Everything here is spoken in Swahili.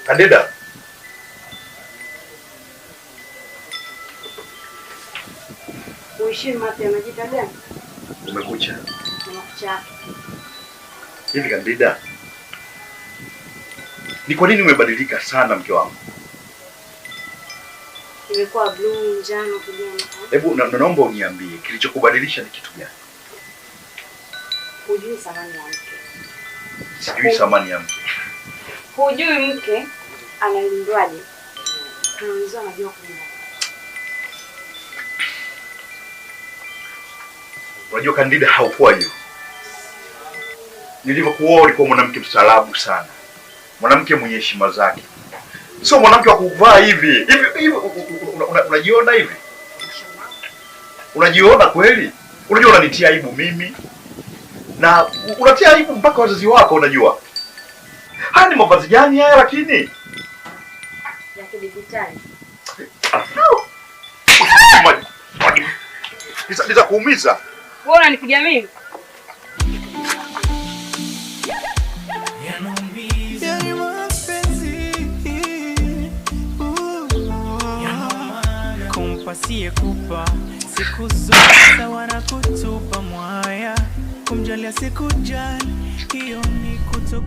Kandida. Uishi mapya majita gani? Umekucha. Umekucha. Hivi Kandida, ni kwa nini umebadilika sana mke wangu? Imekuwa blue, njano, kijani. Hebu naomba uniambie kilichokubadilisha ni kitu gani? Hujui thamani ya mke. Sijui thamani ya mke. Hujui mke analindwaje? Tunaweza najua kulinda. Unajua Kandida, haukuwa hivyo. Nilivyokuoa ulikuwa mwanamke mstaarabu sana. Mwanamke mwenye heshima zake. Sio mwanamke wa kuvaa hivi. Unajiona hivi? Unajiona kweli? Unajua unanitia aibu mimi. Na unatia aibu mpaka wazazi wako unajua. Haya ni mavazi gani haya lakini? Ya kidijitali. Niza kuumiza. Wewe unanipiga mimi? Kumpasie kupa siku zote wana kutupa mwaya kumjalia siku jana hiyo ni kutoku